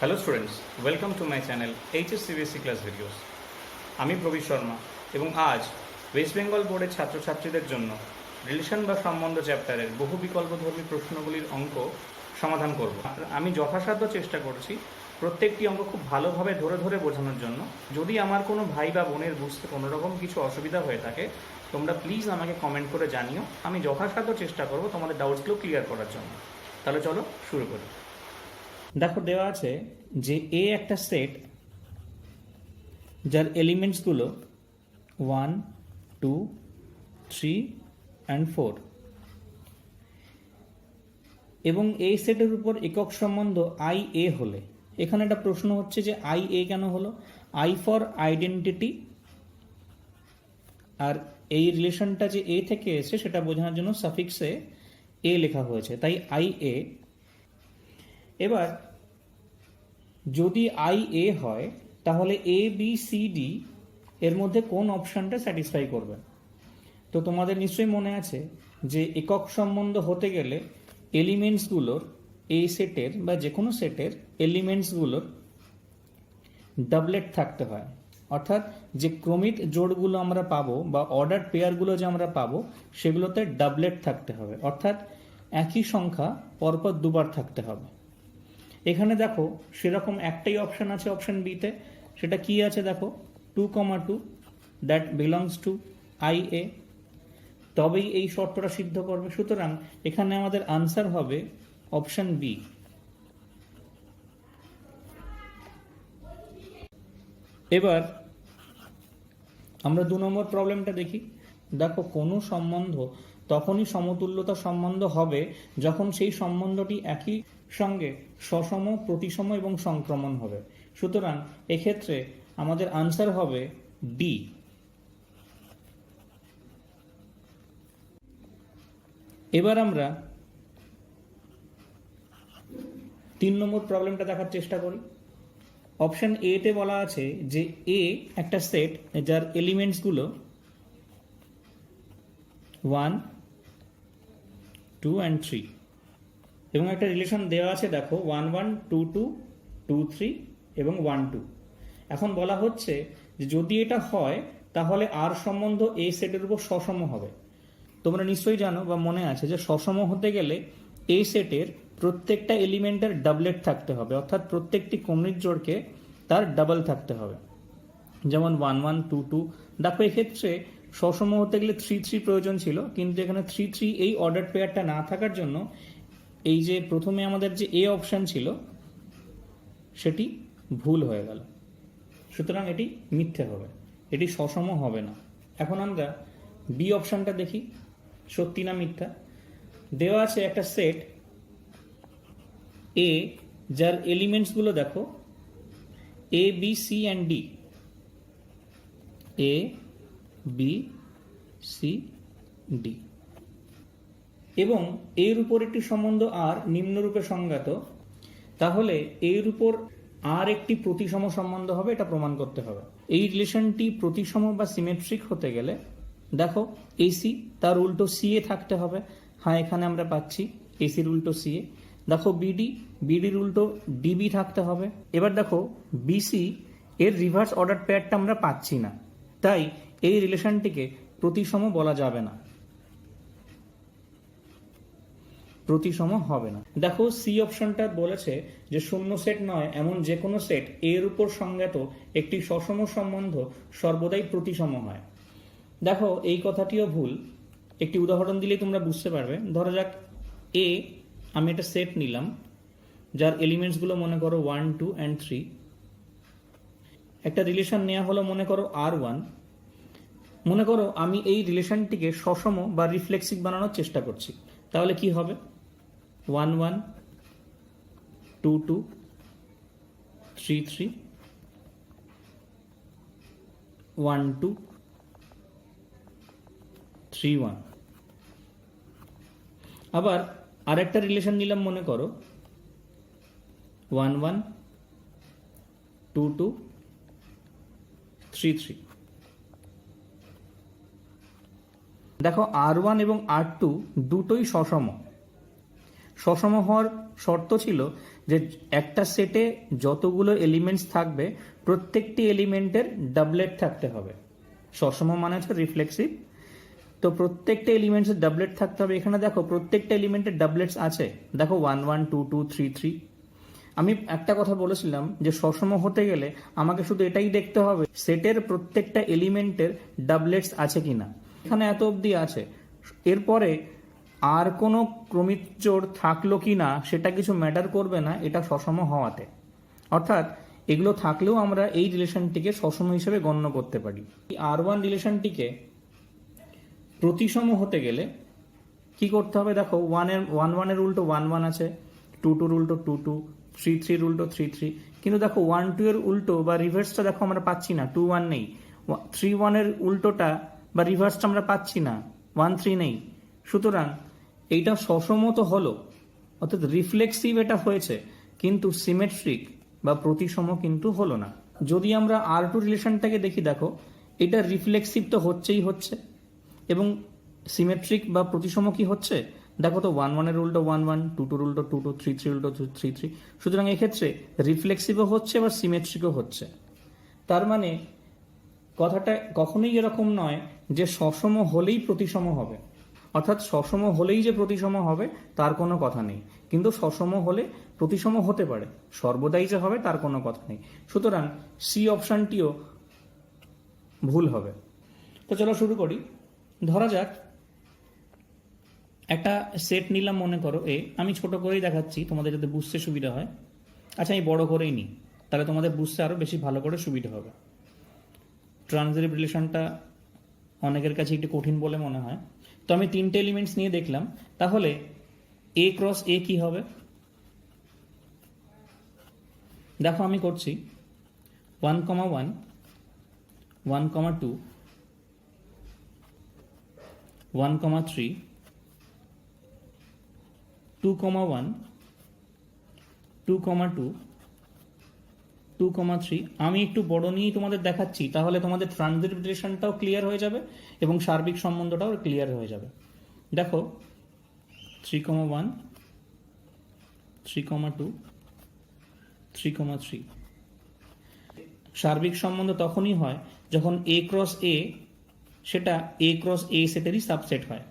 Hello students, welcome to my channel HS CBSE class videos. আমি প্রবীর শর্মা এবং আজ West Bengal বোর্ডের ছাত্রছাত্রীদের জন্য রিলেশন বা সম্বন্ধ চ্যাপ্টারের বহু বিকল্পধর্মী প্রশ্নগুলির অঙ্ক সমাধান করব। আমি যথাসাধ্য চেষ্টা করছি প্রত্যেকটি অঙ্ক খুব ভালোভাবে ধরে ধরে বোঝানোর জন্য। যদি আমার কোনো ভাই বা বোনের বুঝতে কোনো রকম কিছু অসুবিধা হয়ে থাকে, তোমরা প্লিজ আমাকে কমেন্ট করে জানিও। আমি যথাসাধ্য চেষ্টা করব তোমাদের ডাউটসগুলো ক্লিয়ার করার জন্য। তাহলে চলো শুরু করি। দেখো, দেওয়া আছে যে এ একটা সেট যার এলিমেন্টসগুলো 1, 2, 3 and 4 এবং এই সেটের উপর একক সম্বন্ধ আই এ হলে, এখানে একটা প্রশ্ন হচ্ছে যে আই এ কেন হলো? আই ফর আইডেন্টিটি, আর এই রিলেশনটা যে এ থেকে এসে সেটা বোঝানোর জন্য সাফিক্সে এ লেখা হয়েছে, তাই আই এ। এবার যদি আই এ হয় তাহলে এ বি সি ডি এর মধ্যে কোন অপশানটা স্যাটিসফাই করবে? তো তোমাদের নিশ্চয়ই মনে আছে যে একক সম্বন্ধ হতে গেলে এলিমেন্টসগুলোর, এই সেটের বা যে কোনো সেটের এলিমেন্টসগুলোর ডাবলেট থাকতে হয়। অর্থাৎ যে ক্রমিক জোড়গুলো আমরা পাবো বা অর্ডার পেয়ারগুলো যে আমরা পাবো সেগুলোতে ডাবলেট থাকতে হবে, অর্থাৎ একই সংখ্যা পরপর দুবার থাকতে হবে। এখানে দেখো সেরকম একটাই অপশন আছে অপশন বিতে, সেটা কি আছে দেখো, 2,2 that belongs to I A, তবেই এই শর্তটা সিদ্ধ করবে। সুতরাং এখানে আমাদের আনসার হবে অপশন বি। এবার আমরা 2 নম্বর প্রবলেমটা দেখি। দেখো, কোনো সম্বন্ধ তখনই সমতুল্যতা সম্বন্ধ হবে যখন সেই সম্বন্ধটি একই সঙ্গে সসম, প্রতিসম এবং সংক্রমণ হবে। সুতরাং এক্ষেত্রে আমাদের আনসার হবে ডি। এবার আমরা 3 নম্বর প্রবলেমটা দেখার চেষ্টা করি। অপশন এ তে বলা আছে যে এ একটা সেট যার এলিমেন্টসগুলো 1, 2 and 3 এবং একটা রিলেশন দেওয়া আছে দেখো 1, 1, 2, 2, 2, 3 এবং 1, 2। এখন বলা হচ্ছে যে যদি এটা হয় তাহলে আর সম্বন্ধ এই সেটের উপর সসম হবে। তোমরা নিশ্চয়ই জানো বা মনে আছে যে সসম হতে গেলে এই সেটের প্রত্যেকটা এলিমেন্টের ডাবলেট থাকতে হবে, অর্থাৎ প্রত্যেকটি কৌণিক জোড়কে তার ডাবল থাকতে হবে। যেমন 1, 1, 2, 2। দেখো এক্ষেত্রে সসম হতে গেলে 3, 3 প্রয়োজন ছিল, কিন্তু এখানে 3, 3 এই অর্ডার পেয়ারটা না থাকার জন্য এই যে প্রথমে আমাদের যে এ অপশন ছিল সেটি ভুল হয়ে গেল। সুতরাং এটি মিথ্যে হবে, এটি সসম হবে না। এখন আমরা বি অপশনটা দেখি, সত্যি না মিথ্যা। দেওয়া আছে একটা সেট এ যার এলিমেন্টসগুলো দেখো A B C and D, A B C D, এবং এর উপর একটি সম্বন্ধ আর নিম্নরূপে সংজ্ঞাত। তাহলে এর উপর আর একটি প্রতিসম সম্বন্ধ হবে, এটা প্রমাণ করতে হবে। এই রিলেশনটি প্রতিসম বা সিমেট্রিক হতে গেলে দেখো এসি তার উল্টো সি এ থাকতে হবে। হ্যাঁ, এখানে আমরা পাচ্ছি এসির উল্টো সি এ। দেখো বিডি, বিডির উল্টো ডিবি থাকতে হবে। এবার দেখো বিসি এর রিভার্স অর্ডার পেয়ারটা আমরা পাচ্ছি না, তাই এই রিলেশনটিকে প্রতিসম বলা যাবে না, প্রতিসম হবে না। দেখো সি অপশনটা বলেছে যে শূন্য সেট নয় এমন যে কোনো সেট এর উপর সংজ্ঞাত একটি সসম সম্বন্ধ সর্বদাই প্রতিসম হয়। দেখো এই কথাটিও ভুল। একটি উদাহরণ দিলেই তোমরা বুঝতে পারবে। ধরা যাক এ, আমি একটা সেট নিলাম যার এলিমেন্টসগুলো মনে করো 1, 2 and 3। একটা রিলেশন নেওয়া হলো মনে করো R1। মনে করো আমি এই রিলেশনটিকে সসম বা রিফ্লেক্সিভ বানানোর চেষ্টা করছি, তাহলে কি হবে? 1, 1, 2, 2, 3, 3, 1, 2, 3, 1। আবার আরেকটা রিলেশন নিলাম মনে করো 1, 1, 2, 2, 3, 3। দেখো R1 এবং R2 দুটোই সসম। সসম হওয়ার শর্ত ছিল যে একটা সেটে যতগুলো এলিমেন্টস থাকবে প্রত্যেকটি এলিমেন্টের ডাবলেট থাকতে হবে। সসম মানে হচ্ছে রিফ্লেক্সিভ, তো প্রত্যেকটা এলিমেন্টসের ডাবলেট থাকতে হবে। এখানে দেখো প্রত্যেকটা এলিমেন্টের ডাবলেটস আছে, দেখো 1 1 2 2 3 3। আমি একটা কথা বলেছিলাম যে সসম হতে গেলে আমাকে শুধু এটাই দেখতে হবে সেটের প্রত্যেকটা এলিমেন্টের ডাবলেটস আছে কিনা। এখানে এত অবধি আছে, এরপরে আর কোনো ক্রমিক জোড় থাকলো কি না সেটা কিছু ম্যাটার করবে না এটা সসম হওয়াতে। অর্থাৎ এগুলো থাকলেও আমরা এই রিলেশনটিকে সসম হিসেবে গণ্য করতে পারি। R1 রিলেশনটিকে প্রতিসম হতে গেলে কি করতে হবে, দেখো 1 1 উল্টো 1 1 আছে, 2 2 উল্টো 2 2, 3 3 উল্টো 3 3, কিন্তু দেখো 1 2 এর উল্টো বা রিভার্সটা দেখো আমরা পাচ্ছি না, 2 1 নেই। 3 1 এর উল্টোটা বা রিভার্সটা আমরা পাচ্ছি না, 1 3 নেই। সুতরাং এইটা সসম তো হলো, অর্থাৎ রিফ্লেক্সিভ এটা হয়েছে, কিন্তু সিমেট্রিক বা প্রতিসম কিন্তু হলো না। যদি আমরা R2 রিলেশনটাকে দেখি, দেখো এটা রিফ্লেক্সিভ তো হচ্ছেই হচ্ছে, এবং সিমেট্রিক বা প্রতিসম কি হচ্ছে, দেখো তো 1 1 এর উল্টো 1 1, 2 2 উল্টো 2 2, 3 3 উল্টো 3 3। সুতরাং এক্ষেত্রে রিফ্লেক্সিভও হচ্ছে বা সিমেট্রিকও হচ্ছে। তার মানে কথাটা কখনোই এরকম নয় যে সসম হলেই প্রতিসম হবে, অর্থাৎ সসম হলেই যে প্রতিসম হবে তার কোনো কথা নেই, কিন্তু সসম হলে প্রতিসম হতে পারে, সর্বদাই যে হবে তার কোনো কথা নেই। সুতরাং সি অপশনটিও ভুল হবে। তো চলো শুরু করি। ধরা যাক একটা সেট নিলাম, মনে করো এ। আমি ছোট করেই দেখাচ্ছি তোমাদের যাতে বুঝতে সুবিধা হয়। আচ্ছা আমি বড় করেই নিই, তাহলে তোমাদের বুঝতে আরো বেশি ভালো করে সুবিধা হবে। ট্রানজিটিভ রিলেশনটা অনেকের কাছে একটু কঠিন বলে মনে হয়, তো আমি তিনটে এলিমেন্টস নিয়ে দেখলাম। তাহলে এ ক্রস এ কি হবে, দেখো আমি করছি 1 1 1 2 1 3 2 1 2 2 2 3। আমি একটু বড় নিয়েই তোমাদের দেখাচ্ছি, তাহলে তোমাদের ট্রানজিটিভ রিলেশনটাও ক্লিয়ার হয়ে যাবে এবং সার্বিক সম্বন্ধটাও ক্লিয়ার হয়ে যাবে। দেখো 3 1 3 2 3 3। সার্বিক সম্বন্ধ তখনই হয় যখন এ ক্রস এ সেটা এ ক্রস এ সেটেরই সাবসেট হয়।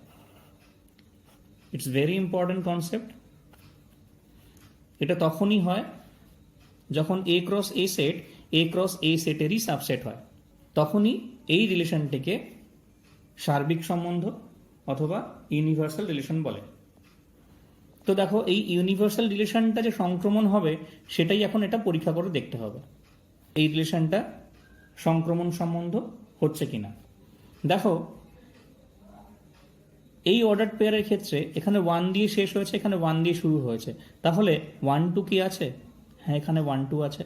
It's very important concept. এটা তখনই হয় যখন এ ক্রস এ সেট এ ক্রস এ সেটেরই সাবসেট হয়, তখনই এই রিলেশনটিকে সার্বিক সম্বন্ধ অথবা ইউনিভার্সাল রিলেশন বলে। তো দেখো এই ইউনিভার্সাল রিলেশনটা যে সংক্রমণ হবে সেটাই এখন এটা পরীক্ষা করে দেখতে হবে, এই রিলেশনটা সংক্রমণ সম্বন্ধ হচ্ছে কিনা। দেখো এই অর্ডার পেয়ারের ক্ষেত্রে এখানে 1 দিয়ে শেষ হয়েছে, এখানে 1 দিয়ে শুরু হয়েছে, তাহলে 1 2 কি আছে, হ্যাঁ এখানে 1 2 আছে।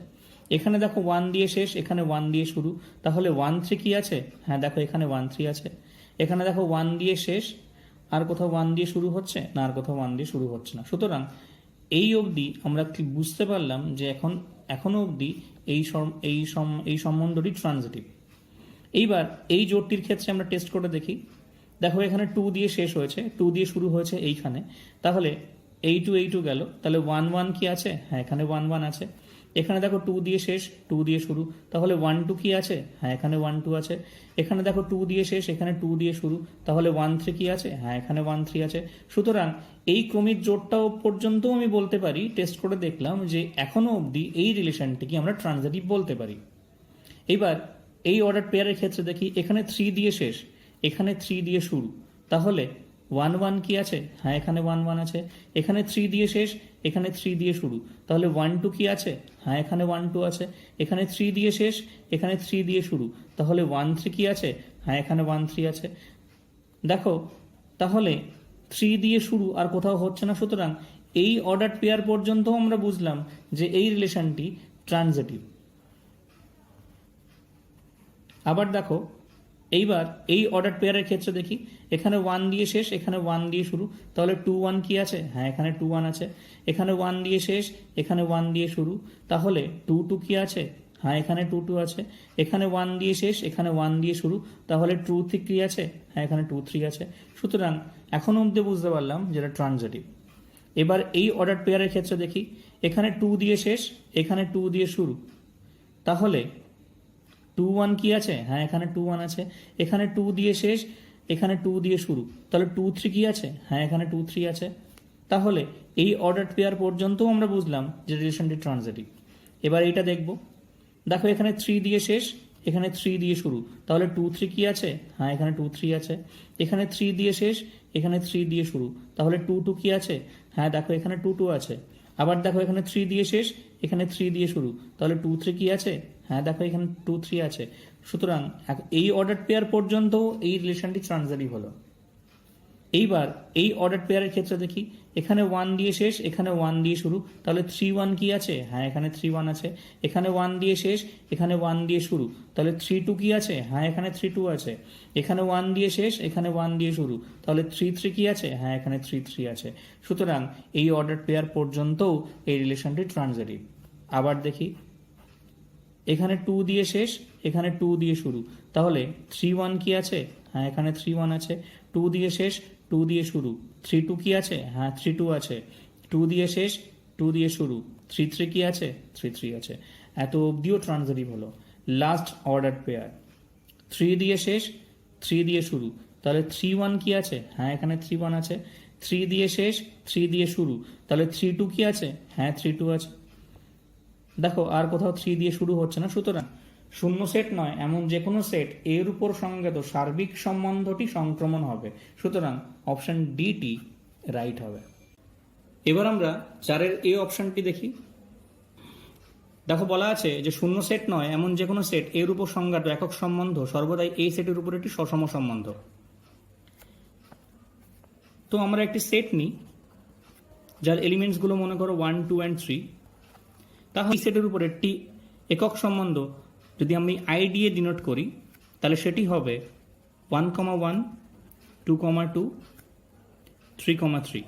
এখানে দেখো 1 দিয়ে শেষ, এখানে 1 দিয়ে শুরু, তাহলে 1 3 কি আছে, হ্যাঁ দেখো এখানে 1 3 আছে। এখানে দেখো 1 দিয়ে শেষ, আর কোথাও 1 দিয়ে শুরু হচ্ছে না, আর কোথাও 1 দিয়ে শুরু হচ্ছে না। সুতরাং এই অবধি আমরা বুঝতে পারলাম যে এখনো অবধি এই সম্বন্ধটি ট্রানজিটিভ। এইবার এই জোটটির ক্ষেত্রে আমরা টেস্ট করে দেখি। দেখো এখানে 2 দিয়ে শেষ হয়েছে, 2 দিয়ে শুরু হয়েছে এইখানে, তাহলে এই টু গেল, তাহলে 1 1 কি আছে, হ্যাঁ এখানে 1 1 আছে। এখানে দেখো 2 দিয়ে শেষ, 2 দিয়ে শুরু, তাহলে 1 2 কি আছে, হ্যাঁ এখানে 1 2 আছে। এখানে দেখো 2 দিয়ে শেষ, এখানে 2 দিয়ে শুরু, তাহলে 1 3 কি আছে, হ্যাঁ এখানে 1 3 আছে। সুতরাং এই ক্রমিক জোটটাও পর্যন্ত আমি বলতে পারি, টেস্ট করে দেখলাম যে এখনো অবধি এই রিলেশনটিকে আমরা ট্রানজিটিভ বলতে পারি। এবার এই অর্ডার পেয়ারের ক্ষেত্রে দেখি, এখানে 3 দিয়ে শেষ, এখানে 3 দিয়ে শুরু, তাহলে 1 1 কি আছে, হ্যাঁ এখানে 1 1 আছে। এখানে 3 দিয়ে শেষ, এখানে 3 দিয়ে শুরু, তাহলে 1 2 কি আছে, হ্যাঁ এখানে 1 2 আছে। এখানে 3 দিয়ে শেষ, এখানে 3 দিয়ে শুরু, তাহলে 1 3 কি আছে, হ্যাঁ এখানে 1 3 আছে। দেখো তাহলে 3 দিয়ে শুরু আর কোথাও হচ্ছে না, সুতরাং এই অর্ডার পেয়ার পর্যন্ত আমরা বুঝলাম যে এই রিলেশনটি ট্রানজিটিভ। আবার দেখো এইবার এই অর্ডার পেয়ারের ক্ষেত্রে দেখি, এখানে 1 দিয়ে শেষ, এখানে 1 দিয়ে শুরু, তাহলে 2 1 কি আছে, হ্যাঁ এখানে 2 1 আছে। এখানে 1 দিয়ে শেষ, এখানে 1 দিয়ে শুরু, তাহলে 2 2 কি আছে, হ্যাঁ এখানে 2 2 আছে। এখানে 1 দিয়ে শেষ, এখানে 1 দিয়ে শুরু, তাহলে 2 3 কি আছে, হ্যাঁ এখানে 2 3 আছে। সুতরাং এখনো অবধি বুঝতে পারলাম যেটা ট্রানজিটিভ। এবার এই অর্ডার পেয়ারের ক্ষেত্রে দেখি, এখানে 2 দিয়ে শেষ, এখানে 2 দিয়ে শুরু, তাহলে 2 1 কি আছে? হ্যাঁ, এখানে 2 1 আছে। এখানে 2 দিয়ে শেষ, এখানে 2 দিয়ে শুরু, তাহলে 2 3 কি আছে? হ্যাঁ, এখানে 2 3 আছে। তাহলে এই অর্ডার পেয়ার পর্যন্তও আমরা বুঝলাম যে রিলেশনটি ট্রানজিটিভ। এবার এইটা দেখব। দেখো এখানে 3 দিয়ে শেষ, এখানে 3 দিয়ে শুরু, তাহলে 2 3 কি আছে? হ্যাঁ, এখানে 2 3 আছে। এখানে 3 দিয়ে শেষ, এখানে 3 দিয়ে শুরু, তাহলে 2 2 কি আছে? হ্যাঁ, দেখো এখানে 2 2 আছে। আবার দেখো এখানে 3 দিয়ে শেষ, এখানে 3 দিয়ে শুরু, তাহলে 2 3 কি আছে? হ্যাঁ, দেখো এখানে 2 3 আছে। সুতরাং এই অর্ডার পেয়ার পর্যন্ত এই রিলেশনটি ট্রানজিটিভ হলো। এইবার এই অর্ডার পেয়ারের ক্ষেত্রে দেখি, এখানে 1 দিয়ে শেষ, এখানে 1 দিয়ে শুরু, তাহলে 3 1 কি আছে? হ্যাঁ, এখানে 3 1 আছে। এখানে 1 দিয়ে শেষ, এখানে 1 দিয়ে শুরু, তাহলে 3 2 কি আছে? হ্যাঁ, এখানে 3 2 আছে। এখানে 1 দিয়ে শেষ, এখানে 1 দিয়ে শুরু, তাহলে 3 3 কি আছে? হ্যাঁ, এখানে 3 3 আছে। সুতরাং এই অর্ডার পেয়ার পর্যন্তও এই রিলেশনটি ট্রানজিটিভ। আবার দেখি, এখানে 2 দিয়ে শেষ, এখানে 2 দিয়ে শুরু, তাহলে 3 1 কি আছে? হ্যাঁ, এখানে 3 1 আছে। 2 দিয়ে শেষ, 2 দিয়ে শুরু, 3 2 কি আছে? হ্যাঁ, 3 2 আছে। 2 দিয়ে শেষ, 2 দিয়ে শুরু, 3 3 কি আছে? 3 3 আছে। এত অবধিও ট্রানজিটিভ হলো। লাস্ট অর্ডার পেয়ার, 3 দিয়ে শেষ, 3 দিয়ে শুরু, তাহলে 3 1 কি আছে? হ্যাঁ, এখানে 3 1 আছে। 3 দিয়ে শেষ, 3 দিয়ে শুরু, তাহলে 3 2 কি আছে? হ্যাঁ, 3 2 আছে। দেখো আর কোথাও 3 দিয়ে শুরু হচ্ছে না। সুতরাং শূন্য সেট নয় এমন যে কোনো সেট এর উপর সংজ্ঞাত সার্বিক সম্বন্ধটি সংক্রমণ হবে। সুতরাং অপশন ডিটি রাইট হবে। এবার আমরা 4-এর এ অপশনটি দেখি। দেখো বলা আছে যে শূন্য সেট নয় এমন যে কোনো সেট এর উপর সংজ্ঞাত একক সম্বন্ধ সর্বদাই এই সেটের উপর একটি সসম সম্বন্ধ। তো আমরা একটি সেট নিই যার এলিমেন্টসগুলো মনে করো 1 2 and 3। তাহলে এই সেটের উপর একটি একক সম্বন্ধ যদি আমি আই দিয়ে ডিনোট করি, তাহলে সেটি হবে 1 1 2 2 3 3।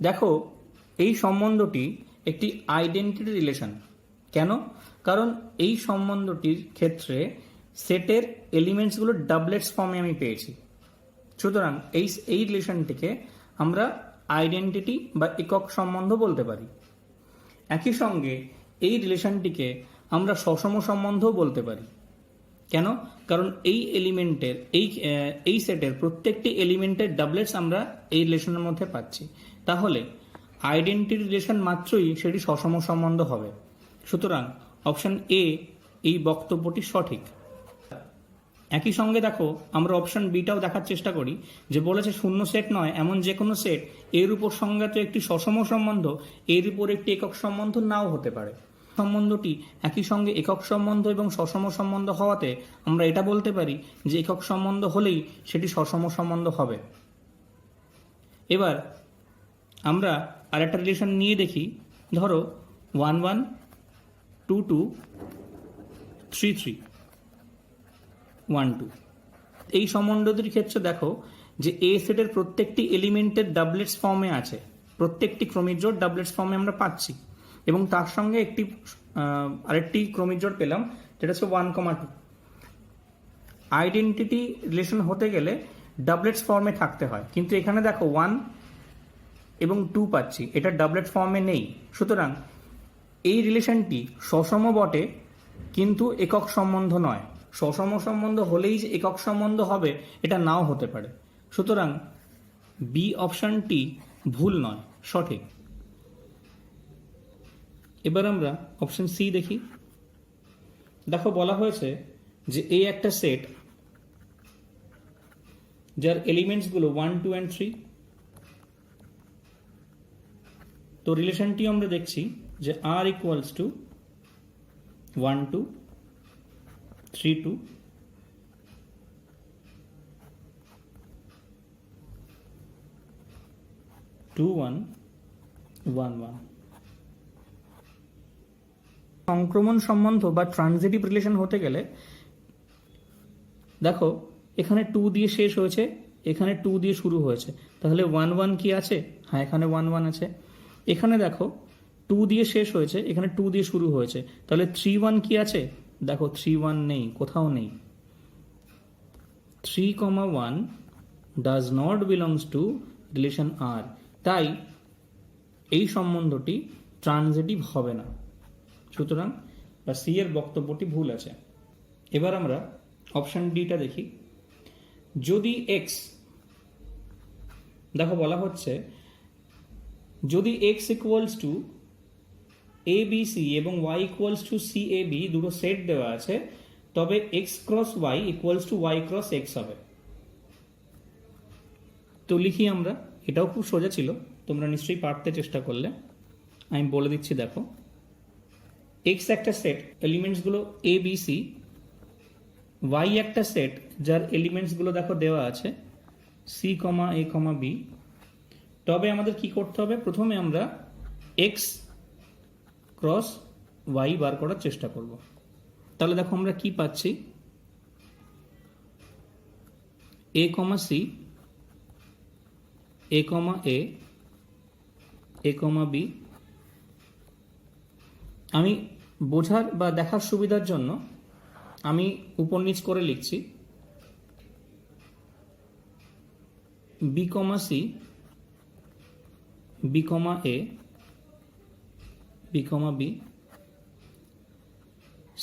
দেখো এই সম্বন্ধটি একটি আইডেন্টিটি রিলেশন। কেন? কারণ এই সম্বন্ধটির ক্ষেত্রে সেটের এলিমেন্টসগুলো ডাবলেটস ফর্মে আমি পেয়েছি। সুতরাং এই রিলেশনটিকে আমরা আইডেন্টিটি বা একক সম্বন্ধ বলতে পারি। একই সঙ্গে এই রিলেশনটিকে আমরা সসম সম্বন্ধও বলতে পারি। কেন? কারণ এই এলিমেন্টের এই সেটের প্রত্যেকটি এলিমেন্টের ডাবলেটস আমরা এই রিলেশনের মধ্যে পাচ্ছি। তাহলে আইডেন্টিটি রিলেশন মাত্রই সেটি সসম সম্বন্ধ হবে। সুতরাং অপশন এ এই বক্তব্যটি সঠিক। একই সঙ্গে দেখো আমরা অপশন বিটাও দেখার চেষ্টা করি, যে বলেছে শূন্য সেট নয় এমন যে কোনো সেট এর উপর সংজ্ঞাত একটি সসম সম্বন্ধ এর উপর একটি একক সম্বন্ধ নাও হতে পারে। সম্বন্ধটি একই সঙ্গে একক সম্বন্ধ এবং সসম সম্বন্ধ হওয়াতে আমরা এটা বলতে পারি যে একক সম্বন্ধ হলেই সেটি সসম সম্বন্ধ হবে। এবার আমরা আরেকটা রিলেশন নিয়ে দেখি। ধরো 1 1 2 2 3 3 1 2। এই সম্বন্ধটির ক্ষেত্রে দেখো যে এ সেটের প্রত্যেকটি এলিমেন্টের ডাবলেটস ফর্মে আছে, প্রত্যেকটি ক্রমিক জোড় ডাবলেটস ফর্মে আমরা পাচ্ছি, এবং তার সঙ্গে আরেকটি ক্রমিক জোড় পেলাম যেটা হচ্ছে 1 2। আইডেন্টিটি রিলেশন হতে গেলে ডাবলেটস ফর্মে থাকতে হয়, কিন্তু এখানে দেখো 1 এবং 2 পাচ্ছি, এটা ডাবলেট ফর্মে নেই। সুতরাং এই রিলেশনটি সসম বটে কিন্তু একক সম্বন্ধ নয়। সসম সম্বন্ধ হলেই যে একক সম্বন্ধ হবে এটা নাও হতে পারে। সুতরাং বি অপশনটি ভুল নয়, সঠিক। এবার আমরা অপশন সি দেখি। দেখো বলা হয়েছে যে এই একটা সেট যার এলিমেন্টসগুলো 1 2 and 3। তো রিলেশনটি আমরা দেখছি যে আর ইকুয়ালস টু 1 2 3 2 2 1 1 1। সংক্রমণ সম্বন্ধ বা ট্রানজিটিভ রিলেশন হতে গেলে দেখো এখানে 2 দিয়ে শেষ হয়েছে, এখানে 2 দিয়ে শুরু হয়েছে, তাহলে 1 1 কি আছে? হ্যাঁ, এখানে 1 1 আছে। এখানে দেখো 2 দিয়ে শেষ হয়েছে, এখানে 2 দিয়ে শুরু হয়েছে, তাহলে 3 1 কি আছে? দেখো 3 1 নেই, কোথাও নেই। 3 1 does not belongs to relation R. তাই এই সম্বন্ধটি ট্রানজিটিভ হবে না, সুতরাং বা সি এর বক্তব্যটি ভুল আছে। এবার আমরা অপশন ডিটা দেখি। যদি এক্স, দেখো বলা হচ্ছে যদি X equals to A B C এবং Y equals to C A B দুটো সেট দেওয়া আছে, তবে X cross Y equals to Y cross X হবে। তো লিখি আমরা, এটাও খুব সোজা ছিল, তোমরা নিশ্চয়ই পারতে চেষ্টা করলে। আমি বলে দিচ্ছি, দেখো এক্স একটা সেট, এলিমেন্টসগুলো এ বি সি, ওয়াই একটা সেট যার এলিমেন্টসগুলো দেখো দেওয়া আছে সি কমা এ কমা বি। তবে আমাদের কি করতে হবে, প্রথমে আমরা এক্স ক্রস ওয়াই বার করার চেষ্টা করব। তাহলে দেখো আমরা কি পাচ্ছি, এ কমা সি, এ কমা এ কমা বি। আমি বোঝার বা দেখার সুবিধার জন্য আমি উপর নিচ করে লিখছি, B comma C, B comma A, B comma B,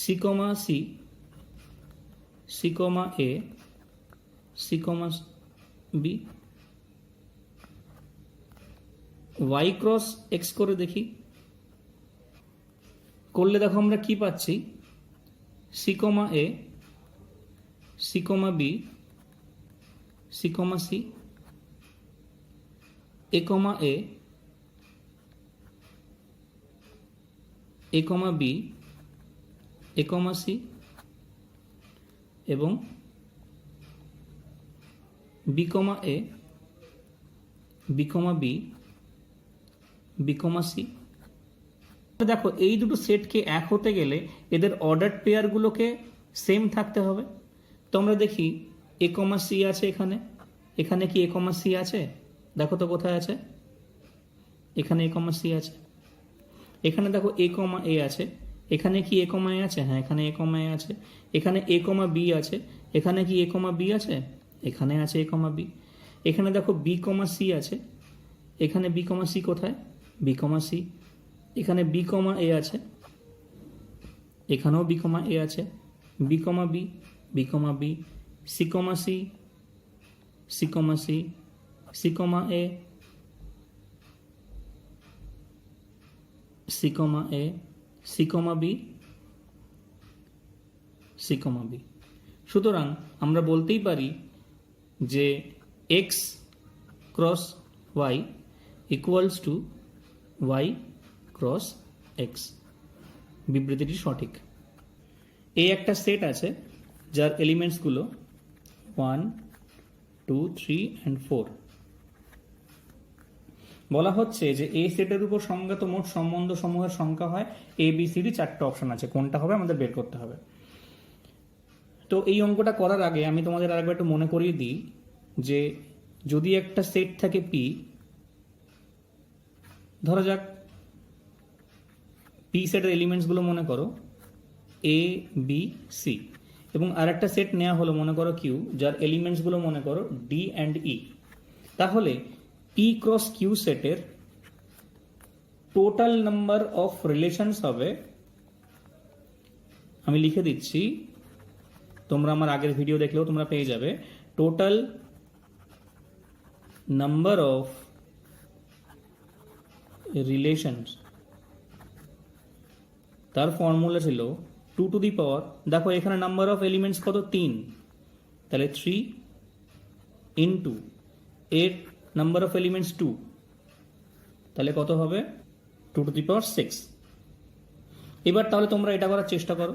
C comma C, C comma A, C comma B. Y cross x করে দেখি, করলে দেখো আমরা কি পাচ্ছি, C comma A, C comma B, C comma C, A comma A comma B, A comma C এবং B comma এ, B comma B, B comma C. দেখো এই দুটো সেটকে এক হতে গেলে এদের অর্ডার পেয়ারগুলোকে সেম থাকতে হবে। তো আমরা দেখি এ কমা সি আছে এখানে, এখানে কি এ কমা সি আছে? দেখো তো কোথায় আছে, এখানে এ কমা সি আছে। এখানে দেখো এ কমা এ আছে, এখানে কি এ কমা এ আছে? হ্যাঁ, এখানে এ কমা এ আছে। এখানে এ কমা বি আছে, এখানে কি এ কমা বি আছে? এখানে আছে এ কমা বি। এখানে দেখো বি কমা সি আছে, এখানে বি কমা সি কোথায়? B comma C. এখানে বি কমা এ আছে, এখানেও বি কমা এ আছে। B comma B, B comma B, C comma C, C comma C, C comma A, C comma A, C comma B, C comma B. সুতরাং আমরা বলতেই পারি যে X cross Y equals to Y cross X. বিবৃতিটি সঠিক। এই একটা set আছে যার এলিমেন্টসগুলো 1, 2, 3 and 4। বলা হচ্ছে যে এই সেটের উপর সংজ্ঞাত মোট সম্বন্ধ সমূহের সংখ্যা হয় এ বি সি ডি, 4টা অপশন আছে, কোনটা হবে আমাদের বের করতে হবে। তো এই অঙ্কটা করার আগে আমি তোমাদের আরেকবার একটু মনে করিয়ে দিই যে যদি একটা সেট থাকে পি, ধরা যাক পি সেটের এলিমেন্টসগুলো মনে করো এ বি সি, এবং আরেকটা সেট নেওয়া হলো মনে করো কিউ, যার এলিমেন্টসগুলো মনে করো ডি অ্যান্ড ই। তাহলে পি ক্রস কিউ সেটের টোটাল নাম্বার অফ রিলেশনস হবে, আমি লিখে দিচ্ছি, তোমরা আমার আগের ভিডিও দেখলেও তোমরা পেয়ে যাবে, টোটাল নাম্বার অফ রিলেশনস, তার ফর্মুলা ছিল 2 টু দি পাওয়ার, দেখো এখানে নাম্বার অফ এলিমেন্টস কত? 3, তাহলে 3 ইন্টু এর নাম্বার অফ এলিমেন্টস 2, তাহলে কত হবে? 2 টু দি পাওয়ার 6। এবার তাহলে তোমরা এটা করার চেষ্টা করো,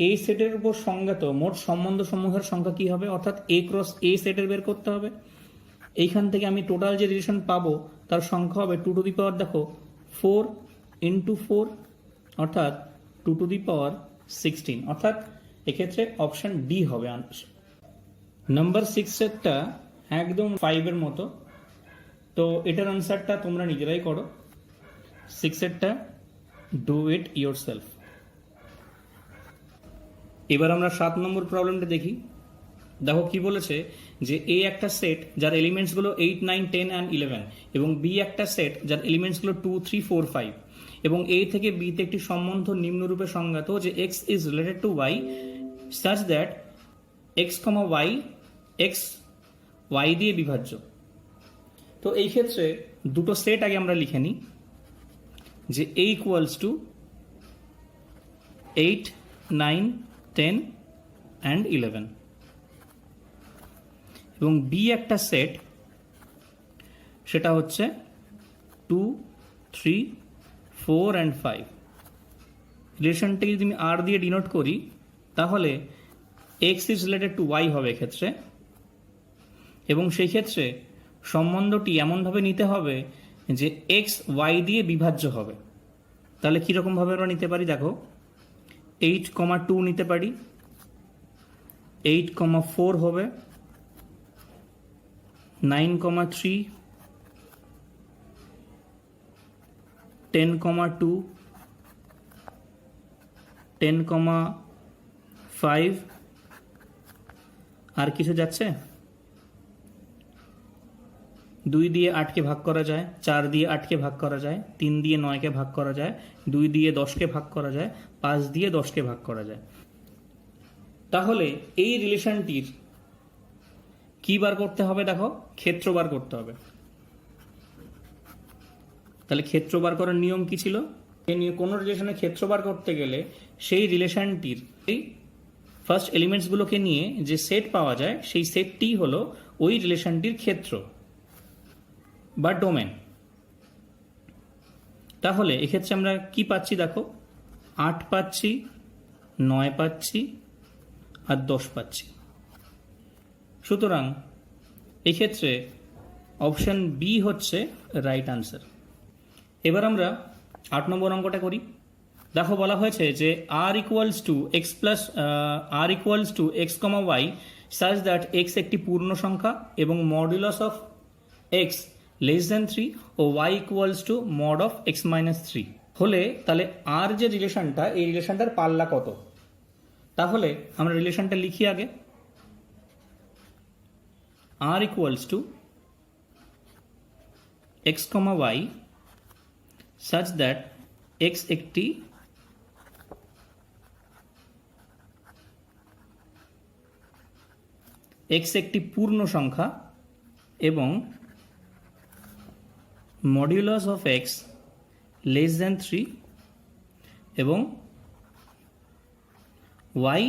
এই সেটের উপর সংজ্ঞাত মোট সম্বন্ধ সমূহের সংখ্যা কি হবে, অর্থাৎ এ ক্রস এ সেটের বের করতে হবে। এইখান থেকে আমি টোটাল যে রিলেশন পাবো তার সংখ্যা হবে 2 টু দি পাওয়ার, দেখো 4 ইন্টু 4, অর্থাৎ 2 টু দি পাওয়ার 16, অর্থাৎ এক্ষেত্রে অপশন ডি হবে আনসার। নাম্বার 6 সেটটা একদম 5 এর মতো, তো এটার আনসারটা তোমরা নিজেরাই করো। 6 সেটটা ডু ইট ইয়োর সেলফ। এবার আমরা 7 নম্বর প্রবলেমটা দেখি। দেখো কি বলেছে যে এ একটা সেট যার এলিমেন্টসগুলো 8, 9, 10 অ্যান্ড 11 এবং বি একটা সেট যার এলিমেন্টসগুলো 2, 3, 4, 5 এবং এ থেকে বিতে একটি সম্বন্ধ নিম্নরূপে সংজ্ঞাত যে X is related to Y such that X comma Y X Y দিয়ে বিভাজ্য। তো এই ক্ষেত্রে দুটো সেট আগে আমরা লিখে নিই যে এ ইকুয়ালস টু 8, 9, 10 অ্যান্ড 11 এবং বি একটা সেট সেটা হচ্ছে 2, 3, 4 অ্যান্ড 5। রিলেশনটাকে যদি আমি আর দিয়ে ডিনোট করি তাহলে X is related to Y হবে এক্ষেত্রে, এবং সেই ক্ষেত্রে সম্বন্ধটি এমনভাবে নিতে হবে যে এক্স ওয়াই দিয়ে বিভাজ্য হবে। তাহলে কীরকমভাবে আমরা নিতে পারি দেখো, 8,2 নিতে পারি, 8,4 হবে, 9,3, 10,2, 10,5 আর কিছু যাচ্ছে? 2 দিয়ে 8কে ভাগ করা যায়, 4 দিয়ে 8কে ভাগ করা যায়, 3 দিয়ে 9কে ভাগ করা যায়, 2 দিয়ে 10কে ভাগ করা যায়, 5 দিয়ে 10কে ভাগ করা যায়। তাহলে এই রিলেশনটির কি বার করতে হবে দেখো, ক্ষেত্র বার করতে হবে। তাহলে ক্ষেত্র বার করার নিয়ম কি ছিল? কোনো রিলেশনের ক্ষেত্র বার করতে গেলে সেই রিলেশনটির এই ফার্স্ট এলিমেন্টসগুলোকে নিয়ে যে সেট পাওয়া যায় সেই সেটটি হলো ওই রিলেশনটির ক্ষেত্র বা ডোমেন। তাহলে এক্ষেত্রে আমরা কি পাচ্ছি দেখো, 8 পাচ্ছি, 9 পাচ্ছি আর 10 পাচ্ছি। সুতরাং এক্ষেত্রে অপশন বি হচ্ছে রাইট আনসার। এবার আমরা 8 নম্বর অঙ্কটা করি। দেখো বলা হয়েছে যে R equals to x comma Y such that X একটি পূর্ণ সংখ্যা এবং modulus of X less than 3 ও Y equals to mod of X minus 3 হলে তাহলে আর যে রিলেশনটা, এই রিলেশনটার পাল্লা কত? তাহলে আমরা রিলেশনটা লিখি আগে। আর equals to x comma y such that x একটি পূর্ণ সংখ্যা এবং modulus of x less than 3 এবং y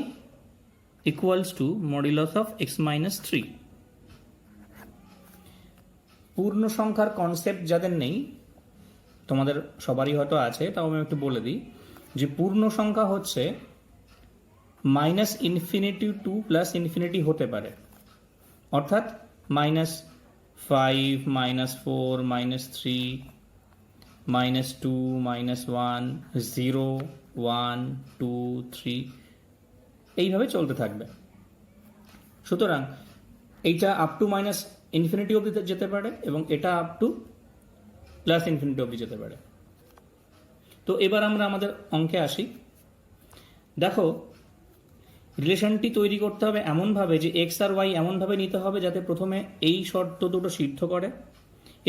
equals to modulus of x minus 3। পূর্ণ সংখ্যার কনসেপ্ট যাদের নেই, তোমাদের সবারই হয়তো আছে, তাও আমি একটু বলে দিই যে পূর্ণ সংখ্যা হচ্ছে -ইনফিনিটি টু +ইনফিনিটি হতে পারে, অর্থাৎ -5, -4, -3, -2, -1, 0, 1, 2, 3 এইভাবে চলতে থাকবে। সুতরাং এইটা আপ টু -ইনফিনিটি অবধি যেতে পারে এবং এটা আপ টু +ইনফিনিটি অবধি যেতে পারে। তো এবার আমরা আমাদের অঙ্কে আসি। দেখো রিলেশনটি তৈরি করতে হবে এমনভাবে যে এক্স আর ওয়াই এমনভাবে নিতে হবে যাতে প্রথমে এই শর্ত দুটো সিদ্ধ করে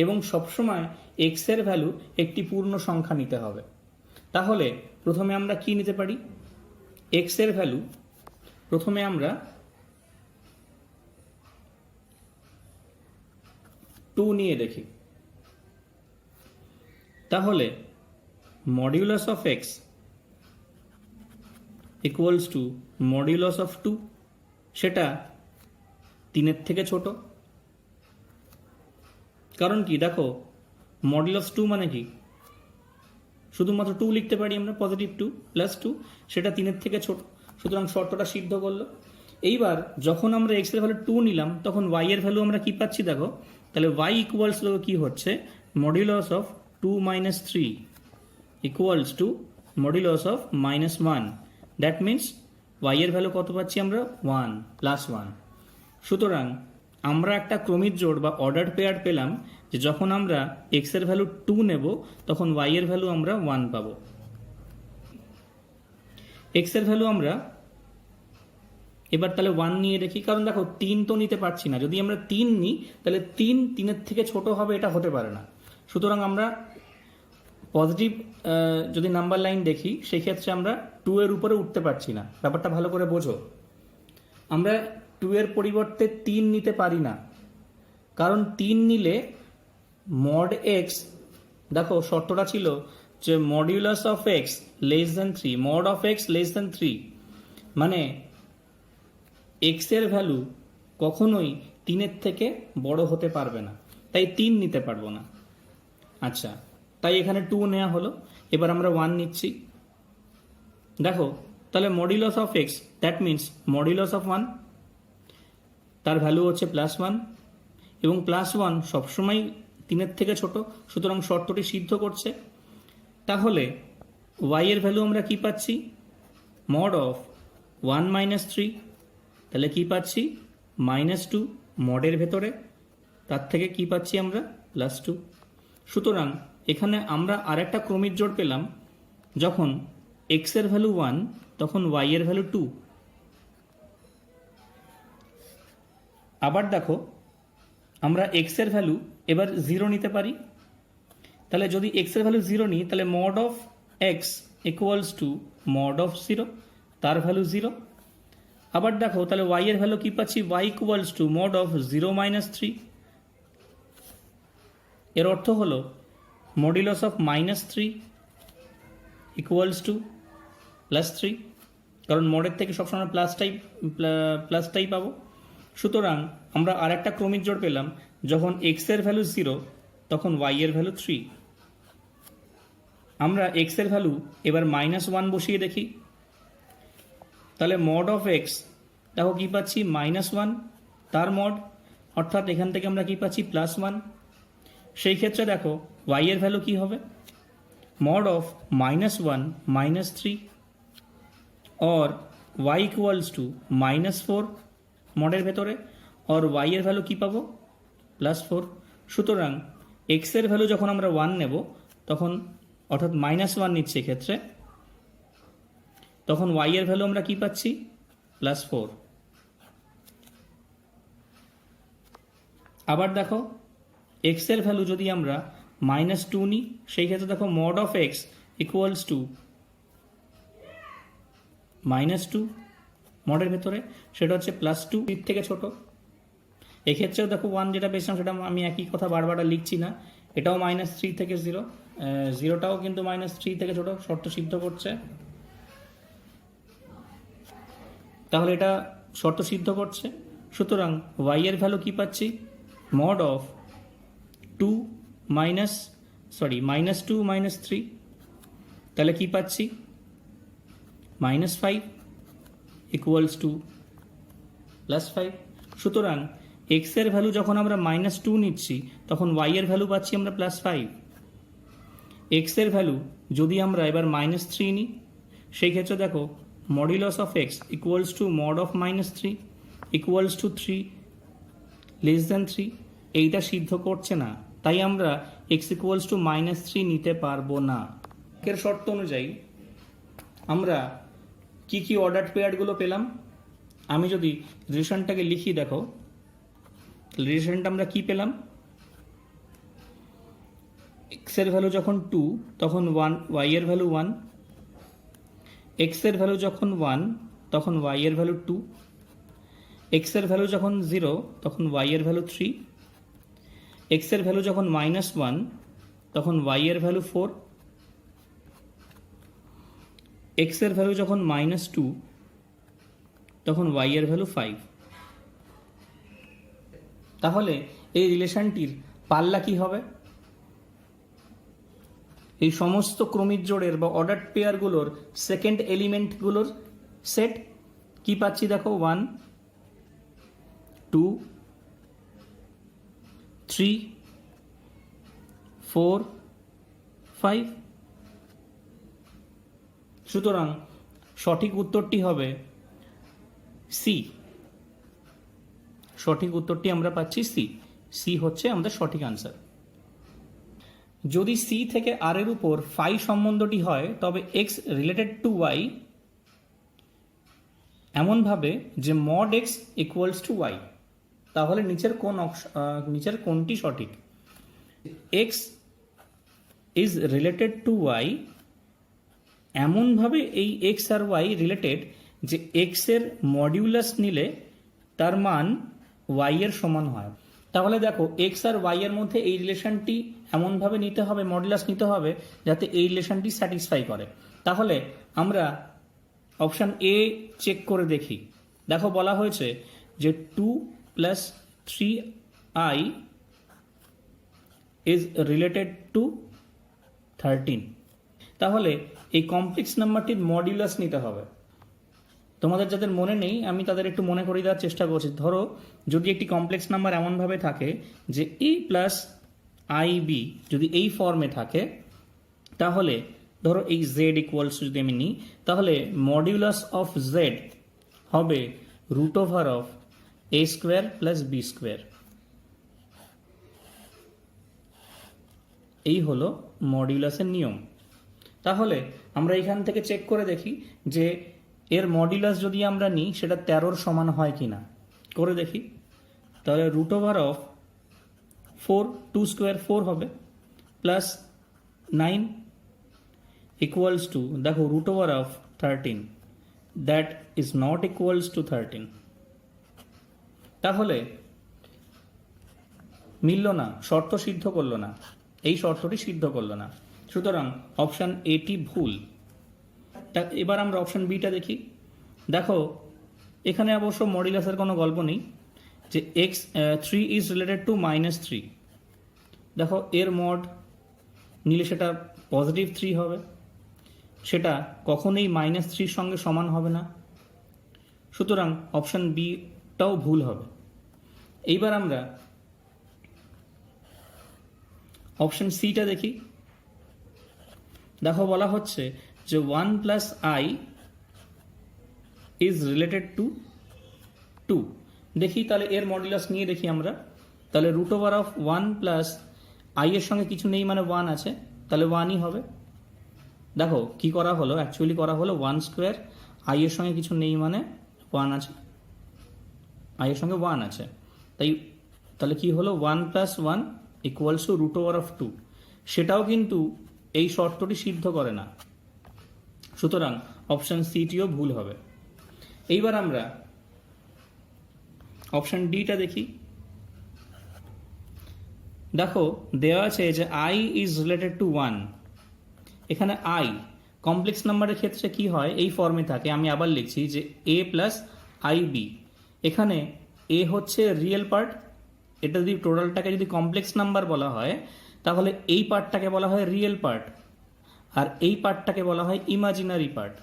এবং সবসময় এক্স এর ভ্যালু একটি পূর্ণ সংখ্যা নিতে হবে। তাহলে প্রথমে আমরা কি নিতে পারি? এক্স এর ভ্যালু প্রথমে আমরা 2 নিয়ে দেখি। তাহলে modulus of x equals to modulus of 2, সেটা 3-এর থেকে ছোট। কারণ কি দেখো, মডিউলাস 2 মানে কি, শুধুমাত্র 2 লিখতে পারি আমরা, +2 +2, সেটা 3-এর থেকে ছোট। সুতরাং শর্তটা সিদ্ধ করলো। এইবার যখন আমরা এক্স এর ভ্যালু 2 নিলাম তখন ওয়াই এর ভ্যালু আমরা কি পাচ্ছি দেখো, তাহলে ওয়াই ইকুয়ালস কি হচ্ছে, modulus of 2 minus 3 equals to modulus of -1. That means y এর ভ্যালু কত পাচ্ছি আমরা, 1 +1। সুতরাং আমরা একটা ক্রমিক জোড় বা অর্ডার পেয়ার পেলাম যে যখন আমরা x এর ভ্যালু 2 নেব তখন y এর ভ্যালু আমরা 1 পাবো। x এর ভ্যালু আমরা এবার তাহলে 1 নিয়ে দেখি, কারণ দেখো 3 তো নিতে পারছি না, যদি আমরা 3 নিই তাহলে 3 থেকে ছোট হবে, এটা হতে পারে না। সুতরাং আমরা পজিটিভ যদি নাম্বার লাইন দেখি সেই ক্ষেত্রে আমরা 2 এর উপরে উঠতে পারছি না। ব্যাপারটা ভালো করে বোঝো, আমরা 2 এর পরিবর্তে 3 নিতে পারি না, কারণ 3 নিলে মড এক্স, দেখো শর্তটা ছিল যে modulus of X less than 3, mod of X less than 3, মানে এক্স এর ভ্যালু কখনোই 3 এর থেকে বড় হতে পারবে না, তাই 3 নিতে পারবো না। আচ্ছা, তাই এখানে 2 নেওয়া হলো। এবার আমরা 1 নিচ্ছি। দেখো তাহলে modulus of x, that means modulus of 1, তার ভ্যালু হচ্ছে +1, এবং +1 সবসময় 3 এর থেকে ছোট, সুতরাং শর্তটি সিদ্ধ করছে। তাহলে y এর ভ্যালু আমরা কি পাচ্ছি, মড অফ 1 - 3, তাহলে কি পাচ্ছি -2, মডের ভেতরে তার থেকে কি পাচ্ছি আমরা +2। সুতরাং এখানে আমরা আরেকটা ক্রমিক জোড় পেলাম, যখন x এর ভ্যালু 1 তখন y এর ভ্যালু 2। আবার দেখো আমরা x এর ভ্যালু এবার 0 নিতে পারি, তাহলে যদি x এর ভ্যালু 0 নিই তাহলে mod of x equals to mod of 0, তার ভ্যালু 0। আবার দেখো তাহলে y এর ভ্যালু কি পাচ্ছি, y equals to mod of 0 - 3, এর অর্থ হলো মডিউলাস অফ -3 ইকুয়ালস টু +3, কারণ মডের থেকে সবসময় প্লাসটাই পাবো। সুতরাং আমরা আরেকটা ক্রমিক জোড় পেলাম, যখন x এর ভ্যালু 0 তখন y এর ভ্যালু 3। আমরা x এর ভ্যালু এবার -1 বসিয়ে দেখি, তাহলে মড অফ x, দেখো কি পাচ্ছি -1, তার মড, অর্থাৎ এখান থেকে আমরা কি পাচ্ছি +1। সেই ক্ষেত্রে দেখো y এর ভ্যালু কি হবে, মড অফ -1 - 3, और y ইকুয়ালস টু -4 মডের ভেতরে, और y এর ভ্যালু কি পাবো +4। সুতরাং x এর ভ্যালু যখন আমরা 1 নেব তখন, অর্থাৎ -1 নিচ্ছে এক্ষেত্রে, তখন y এর ভ্যালু আমরা কি পাচ্ছি +4। আবার দেখো x এর ভ্যালু যদি আমরা -2 নিই সেই ক্ষেত্রে দেখো mod of x equals to -2 মডের ভেতরে, সেটা হচ্ছে +2, 3 থেকে ছোট। এক্ষেত্রেও দেখো 1 যেটা পেয়েছিলাম সেটা আমি একই কথা বারবার লিখছি না, এটাও -3 থেকে 0, 0টাও কিন্তু -3 থেকে ছোট, শর্ত সিদ্ধ করছে। তাহলে এটা শর্ত সিদ্ধ করছে। সুতরাং y এর ভ্যালু কি পাচ্ছি, মড অফ -2 - 3, তাহলে কি পাচ্ছি -5 ইকুয়ালস টু +5। সুতরাং x এর ভ্যালু যখন আমরা -2 নিচ্ছি তখন y এর ভ্যালু পাচ্ছি আমরা +5। x এর ভ্যালু যদি আমরা এবার -3 নিই সেই ক্ষেত্রে দেখো modulus of x equals to mod of -3 equals to 3 less than 3, এইটা সিদ্ধ করছে না, তাই আমরা x ইকুয়ালস টু -3 নিতে পারবো না। এর শর্ত অনুযায়ী আমরা কি কি অর্ডার পেয়ারগুলো পেলাম, আমি যদি রিলেশনটাকে লিখি, দেখো রিলেশনটা আমরা কি পেলাম, x এর ভ্যালু যখন 2 তখন 1, y এর ভ্যালু 1, x এর ভ্যালু যখন 1 তখন y এর ভ্যালু 2, x এর ভ্যালু যখন 0 তখন y এর ভ্যালু 3, x এর ভ্যালু যখন -1 তখন y এর ভ্যালু 4, x এর ভ্যালু যখন -2 তখন y এর ভ্যালু 5। তাহলে এই রিলেশনটির পাল্লা কি হবে, এই সমস্ত ক্রমিক জোড়ের বা অর্ডার পেয়ারগুলোর সেকেন্ড এলিমেন্টগুলোর সেট কি পাচ্ছি, দেখো 1 2 3 4 5। সুতরাং সঠিক উত্তরটি হবে সি, সঠিক উত্তরটি আমরা পাচ্ছি সি, সি হচ্ছে আমাদের সঠিক আনসার। যদি সি থেকে আর এর উপর ফাই সম্বন্ধটি হয় তবে এক্স রিলেটেড টু ওয়াই এমনভাবে যে mod X equals to Y. তাহলে নিচের কোনটি সঠিক? X is related to Y, এমনভাবে এই এক্স আর ওয়াই রিলেটেড যে এক্স এর মডিউলাস নিলে তার মান ওয়াই এর সমান হয়। তাহলে দেখো এক্স আর ওয়াই এর মধ্যে এই রিলেশনটি এমনভাবে নিতে হবে, মডুলাস নিতে হবে যাতে এই রিলেশনটি স্যাটিসফাই করে। তাহলে আমরা অপশান এ চেক করে দেখি। দেখো বলা হয়েছে যে 2 + 3i ইজ রিলেটেড টু 13। তাহলে এই কমপ্লেক্স নাম্বারটির মডিউলাস নিতে হবে। তোমাদের যাদের মনে নেই আমি তাদের একটু মনে করিয়ে দেওয়ার চেষ্টা করছি। ধরো যদি একটি কমপ্লেক্স নাম্বার এমনভাবে থাকে যে a + ib যদি এই ফর্মে থাকে, তাহলে ধরো এই z ইকুয়ালস যদি আমি নিই, তাহলে মডিউলাস অফ z হবে √a² + b²। এই হলো মডিউলাসের নিয়ম। তাহলে আমরা এখান থেকে চেক করে দেখি যে এর মডিউলাস যদি আমরা নিই সেটা 13 সমান হয় কিনা, করে দেখি। তাহলে √4 2² 4 হবে +9 ইকুয়ালস টু, দেখো √13, that is not equals to 13। তাহলে মিলল না, শর্ত সিদ্ধ করলো না, এই শর্তটি সিদ্ধ করলো না, সুতরাং অপশান এটি ভুল। এবার আমরা অপশান বিটা দেখি। দেখো এখানে অবশ্য মডিউলাসের কোনো গল্প নেই, যে এক্স 3 ইজ রিলেটেড টু -3। দেখো এর মড নিলে সেটা +3 হবে, সেটা কখনোই -3 সঙ্গে সমান হবে না, সুতরাং অপশান বিটাও ভুল হবে। এইবার আমরা অপশান সিটা দেখি। দেখো বলা হচ্ছে যে 1 + i ইজ রিলেটেড টু 2। দেখি তাহলে এর মডুলাস নিয়ে দেখি আমরা। তাহলে √1 + i এর সঙ্গে কিছু নেই মানে 1 আছে, তাহলে 1ই হবে। দেখো কি করা হলো, অ্যাকচুয়ালি করা হলো 1² i এর সঙ্গে কিছু নেই মানে 1 আছে, i এর সঙ্গে 1 আছে, তাহলে কি হলো 1 + 1 ইকুয়ালস টু √2। সেটাও কিন্তু এই শর্তটি সিদ্ধ করে না, সুতরাং অপশান সিটিও ভুল হবে। এইবার আমরা অপশান ডিটা দেখি। দেখো দেওয়া আছে যে i ইজ রিলেটেড টু 1। এখানে i কমপ্লেক্স নাম্বারের ক্ষেত্রে কি হয়, এই ফর্মে থাকে। আমি আবার লিখছি যে a + ib। এখানে a হচ্ছে রিয়েল পার্ট, এটা যদি টোটালটাকে যদি কমপ্লেক্স নাম্বার বলা হয় তাহলে এই পার্টটাকে বলা হয় রিয়েল পার্ট, আর এই পার্টটাকে বলা হয় ইমাজিনারি পার্ট।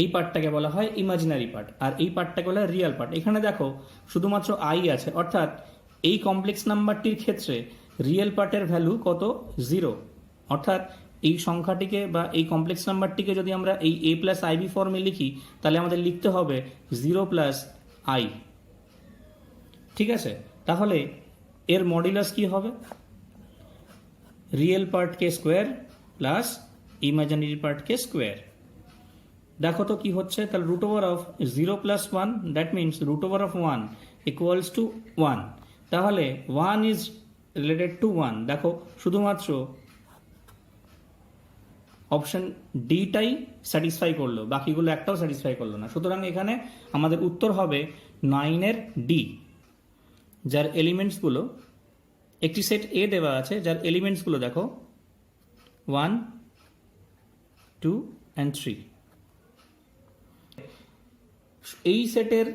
এই পার্টটাকে বলা হয় ইমাজিনারি পার্ট আর এই পার্টটাকে বলা হয় রিয়েল পার্ট। এখানে দেখো শুধুমাত্র i আছে, অর্থাৎ এই কমপ্লেক্স নাম্বারটির ক্ষেত্রে রিয়েল পার্টের ভ্যালু কত? 0। অর্থাৎ এই সংখ্যাটিকে বা এই কমপ্লেক্স নাম্বারটিকে যদি আমরা এই a + ib ফর্মে লিখি তাহলে আমাদের লিখতে হবে 0 + i। ঠিক আছে, তাহলে এর মডুলাস কি হবে? রিয়েল পার্টকে স্কোয়ার প্লাস ইমাজিনারি পার্টকে স্কোয়ার। দেখো তো কি হচ্ছে, তাহলে √0 + 1 দ্যাট মিনস √1 ইকুয়ালস টু 1। তাহলে 1 ইজ রিলেটেড টু 1। দেখো শুধুমাত্র অপশন ডিটাই স্যাটিসফাই করলো, বাকিগুলো একটাও স্যাটিসফাই করলো না। সুতরাং এখানে আমাদের উত্তর হবে 9-এর ডি, যার এলিমেন্টসগুলো একটি সেট এ দেওয়া আছে, যার এলিমেন্টসগুলো দেখো 1 2 and 3। এই সেটের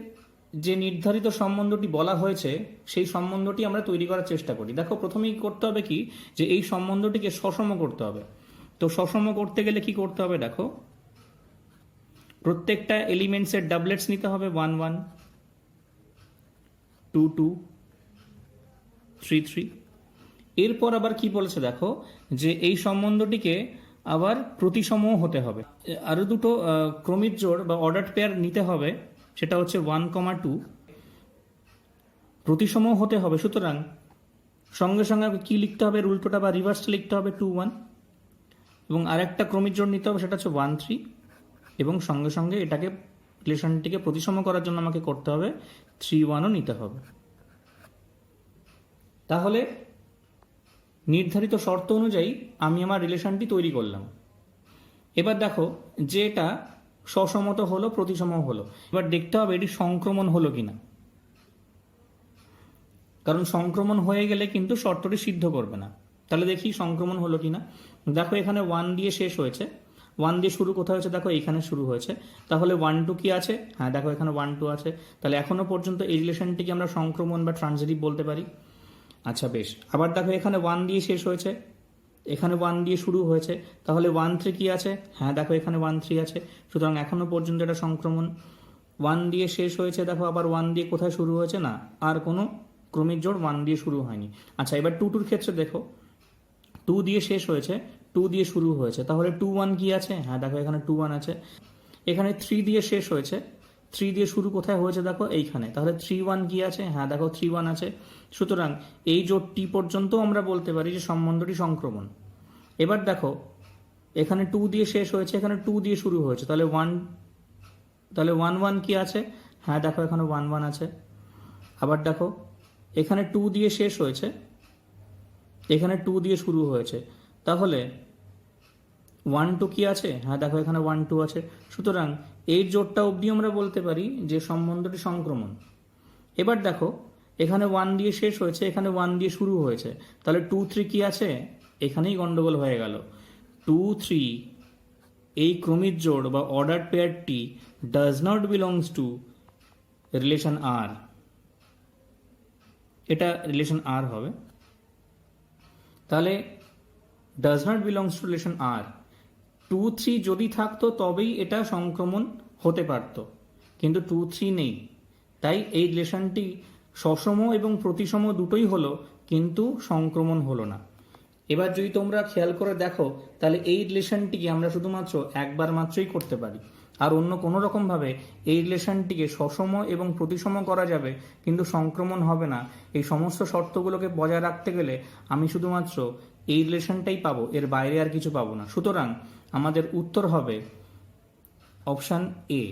যে নির্ধারিত সম্বন্ধটি বলা হয়েছে সেই সম্বন্ধটি আমরা তৈরি করার চেষ্টা করি। দেখো প্রথমেই করতে হবে কি, যে এই সম্বন্ধটিকে সসম করতে হবে। তো সসম করতে গেলে কি করতে হবে, দেখো প্রত্যেকটা এলিমেন্টসের ডাবলেটস নিতে হবে 1 1 2 2 3 3। এরপর আবার কি বলেছে দেখো, যে এই সম্বন্ধটিকে আবার প্রতিসম হতে হবে। আরো দুটো ক্রমিক জোড় বা অর্ডার পেয়ার নিতে হবে, সেটা হচ্ছে 1, 2 প্রতিসম হতে হবে। সুতরাং সঙ্গে সঙ্গে কি লিখতে হবে, উল্টোটা বা রিভার্সটা লিখতে হবে 2 1। এবং আরেকটা ক্রমিক জোড় নিতে হবে, সেটা হচ্ছে 1 3, এবং সঙ্গে সঙ্গে এটাকে রিলেশনটিকে প্রতিসম করার জন্য আমাকে করতে হবে 3 1ও নিতে হবে। তাহলে নির্ধারিত শর্ত অনুযায়ী আমি আমার রিলেশনটি তৈরি করলাম। এবার দেখো যে এটা সসমত হলো, প্রতিসম হলো। এবার দেখতে হবে এটি সংক্রমণ হলো কিনা, কারণ সংক্রমণ হয়ে গেলে কিন্তু শর্তটি সিদ্ধ করবে না। তাহলে দেখি সংক্রমণ হলো কিনা। দেখো এখানে 1 দিয়ে শেষ হয়েছে, 1 দিয়ে শুরু কোথায় হয়েছে, দেখো এইখানে শুরু হয়েছে। তাহলে 1 2 কি আছে, হ্যাঁ দেখো এখানে 1 2 আছে। তাহলে এখনো পর্যন্ত এই রিলেশনটিকে আমরা সংক্রমণ বা ট্রানজিটিভ বলতে পারি। আচ্ছা বেশ, আবার দেখো এখানে 1 দিয়ে শেষ হয়েছে, এখানে 1 দিয়ে শুরু হয়েছে। তাহলে 1 3 কি আছে, হ্যাঁ দেখো এখানে 1 3 আছে। সুতরাং এখনো পর্যন্ত এটা সংক্রমণ। 1 দিয়ে শেষ হয়েছে, দেখো আবার 1 দিয়ে কোথায় শুরু হয়েছে, না আর কোনো ক্রমিক জোড় 1 দিয়ে শুরু হয়নি। আচ্ছা এবার 2 2 ক্ষেত্রে দেখো 2 দিয়ে শেষ হয়েছে, 2 দিয়ে শুরু হয়েছে। তাহলে 2 1 কি আছে, হ্যাঁ দেখো এখানে 2 1 আছে। এখানে 3 দিয়ে শেষ হয়েছে, 3 দিয়ে শুরু কোথায় হয়েছে, দেখো এইখানে। তাহলে 3 1 কি আছে, হ্যাঁ দেখো 3 1 আছে। সুতরাং এই জোটটি পর্যন্ত আমরা বলতে পারি যে সম্বন্ধটি সংক্রমণ। এবার দেখো এখানে 2 দিয়ে শেষ হয়েছে, এখানে 2 দিয়ে শুরু হয়েছে। তাহলে 1 1 কি আছে, হ্যাঁ দেখো এখানে 1 1 আছে। আবার দেখো এখানে 2 দিয়ে শেষ হয়েছে, এখানে 2 দিয়ে শুরু হয়েছে। তাহলে 1 2 কি আছে, হ্যাঁ দেখো এখানে 1 2 আছে। সুতরাং এই জোটটা অবধি আমরা বলতে পারি যে সম্বন্ধটি সংক্রমণ। এবার দেখো এখানে 1 দিয়ে শেষ হয়েছে, এখানে 1 দিয়ে শুরু হয়েছে। তাহলে 2 3 কি আছে, এখানেই গন্ডগোল হয়ে গেল। 2 3 এই ক্রমিক জোড় বা অর্ডার পেয়ারটি does not belongs to relation R. এটা রিলেশন আর হবে। তাহলে does not belongs to relation R. 2 3 যদি থাকতো তবেই এটা সংক্রমণ হতে পারত, কিন্তু 2 3 নেই। তাই এই রিলেশনটি সসম এবং প্রতিসম দুটোই হলো, কিন্তু সংক্রমণ হলো না। এবার যদি তোমরা খেয়াল করে দেখো তাহলে এই রিলেশনটিকে আমরা শুধুমাত্র একবার মাত্রই করতে পারি, আর অন্য কোনো রকমভাবে এই রিলেশনটিকে সসম এবং প্রতিসম করা যাবে, কিন্তু সংক্রমণ হবে না। এই সমস্ত শর্তগুলোকে বজায় রাখতে গেলে আমি শুধুমাত্র এই রিলেশনটাই পাবো, এর বাইরে আর কিছু পাবো না। সুতরাং আমাদের উত্তর হবে অপশান এ।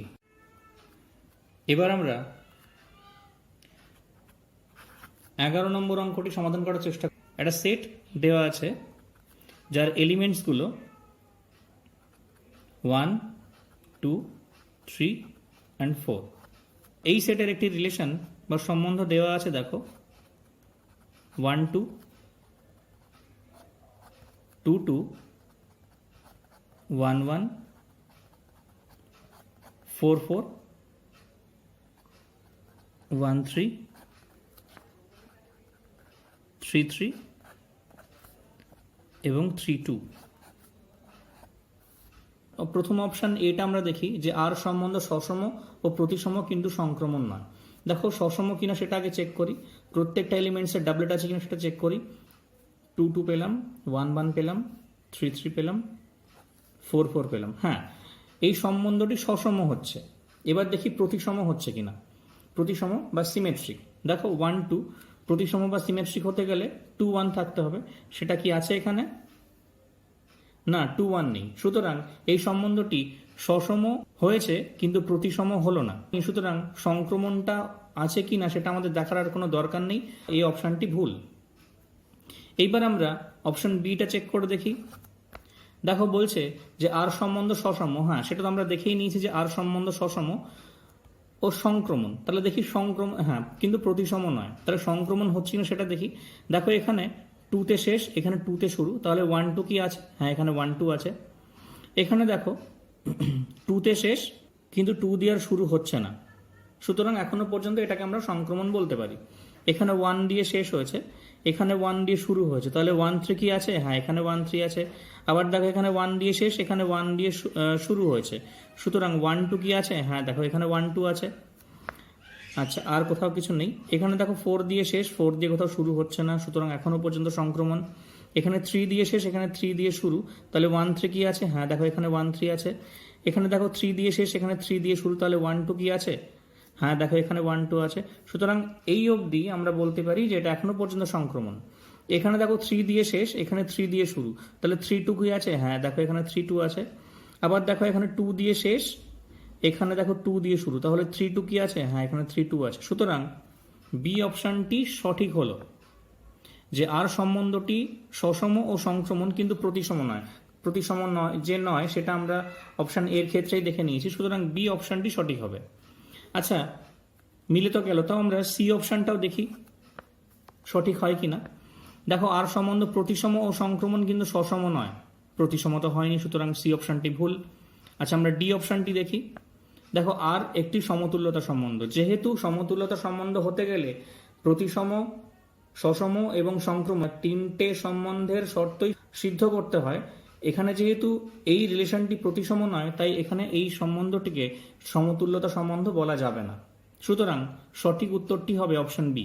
এবার আমরা 11 নম্বর অঙ্কটি সমাধান করার চেষ্টা করি। একটা সেট দেওয়া আছে যার এলিমেন্টসগুলো 1 2 3 and 4। এই সেটের একটি রিলেশন বা সম্বন্ধ দেওয়া আছে, দেখো 1 2 2 2 1 1 4 4 1 3 3 3 এবং 3 2। প্রথম অপশান এটা আমরা দেখি যে আর সম্বন্ধ সসম ও প্রতিসম কিন্তু সংক্রমণ নয়। দেখো সসম কিনা সেটা আগে চেক করি, প্রত্যেকটা এলিমেন্টসের ডাবলেট আছে কিনা সেটা চেক করি। 2 2 পেলাম, 1 1 পেলাম, 3 3 পেলাম, 4 4 পেলাম। হ্যাঁ, এই সম্বন্ধটি সসম হচ্ছে। এবার দেখি প্রতিসম হচ্ছে কিনা। প্রতিসম বা সিমেট্রিক, দেখো 1 2 প্রতিসম বা সিমেট্রিক হতে গেলে 2 1 থাকতে হবে। সেটা কি আছে এখানে, না 2 1 নেই। সুতরাং এই সম্বন্ধটি সসম হয়েছে কিন্তু প্রতিসম হলো না। সুতরাং সংক্রমণটা আছে কি না সেটা আমাদের দেখার আর কোনো দরকার নেই, এই অপশানটি ভুল। এইবার আমরা অপশন বিটা চেক করে দেখি। দেখো বলছে যে আর সম্বন্ধ সসম, হ্যাঁ সেটা তো আমরা দেখেই নিয়েছি যে আর সম্বন্ধ সসম ও সংক্রমণ। তাহলে দেখি সংক্রমণ, হ্যাঁ কিন্তু প্রতিসম নয়। তাহলে সংক্রমণ হচ্ছে না সেটা দেখি। দেখো এখানে 2 তে শেষ, এখানে 2 তে শুরু, তাহলে 1 2 কি আছে, হ্যাঁ এখানে 1 2 আছে। এখানে দেখো 2 তে শেষ কিন্তু 2 দিয়ে আর শুরু হচ্ছে না, সুতরাং এখনো পর্যন্ত এটাকে আমরা সংক্রমণ বলতে পারি। এখানে 1 দিয়ে শেষ হয়েছে, এখানে 1 দিয়ে শুরু হয়েছে, তাহলে 1 3 কি আছে, হ্যাঁ এখানে 1 3 আছে। আবার দেখো এখানে 1 দিয়ে শেষ, এখানে 1 দিয়ে শুরু হয়েছে, সুতরাং 1 2 কি আছে, হ্যাঁ দেখো এখানে 1 2 আছে। আচ্ছা আর কোথাও কিছু নেই। এখানে দেখো 4 দিয়ে শেষ, 4 দিয়ে কোথাও শুরু হচ্ছে না, সুতরাং এখনো পর্যন্ত সংক্রমণ। এখানে 3 দিয়ে শেষ, এখানে 3 দিয়ে শুরু, তাহলে 1 3 কি আছে, হ্যাঁ দেখো এখানে 1 3 আছে। এখানে দেখো 3 দিয়ে শেষ, এখানে 3 দিয়ে শুরু, তাহলে 1 2 কি আছে, হ্যাঁ দেখো এখানে 1 2 আছে। সুতরাং এই অবধি আমরা বলতে পারি যে এটা এখনো পর্যন্ত সংক্রমণ। এখানে দেখো 3 দিয়ে শেষ, এখানে 3 দিয়ে শুরু, তাহলে 3 2 কি আছে? হ্যাঁ দেখো এখানে 3 2 আছে। আবার দেখো এখানে 2 দিয়ে শেষ, এখানে দেখো 2 দিয়ে শুরু, তাহলে 3 2 কি আছে? হ্যাঁ এখানে 3 2 আছে। সুতরাং বি অপশনটি সঠিক হলো, যে আর সম্বন্ধটি সসম ও সংক্রমণ কিন্তু প্রতিসম নয়। প্রতিসম নয় যে নয় সেটা আমরা অপশন এর ক্ষেত্রেই দেখে নিয়েছি, সুতরাং বি অপশনটি সঠিক হবে। আচ্ছা মিলে তো গেল, তাও আমরা সি অপশনটাও দেখি সঠিক হয় কিনা। দেখো আর সম্বন্ধ প্রতিসম ও সংক্রমণ কিন্তু সসম নয়, প্রতিসম তো হয়নি, সুতরাং সি অপশনটি ভুল। আচ্ছা আমরা ডি অপশনটি দেখি। দেখো আর একটি সমতুল্যতা সম্বন্ধ, যেহেতু সমতুল্যতা সম্বন্ধ হতে গেলে প্রতিসম, সসম এবং সংক্রমণ তিনটে সম্বন্ধের শর্তই সিদ্ধ করতে হয়। এখানে যেহেতু এই রিলেশনটি প্রতিসম নয়, তাই এখানে এই সম্বন্ধটিকে সমতুল্যতা সম্বন্ধ বলা যাবে না। সুতরাং সঠিক উত্তরটি হবে অপশন বি।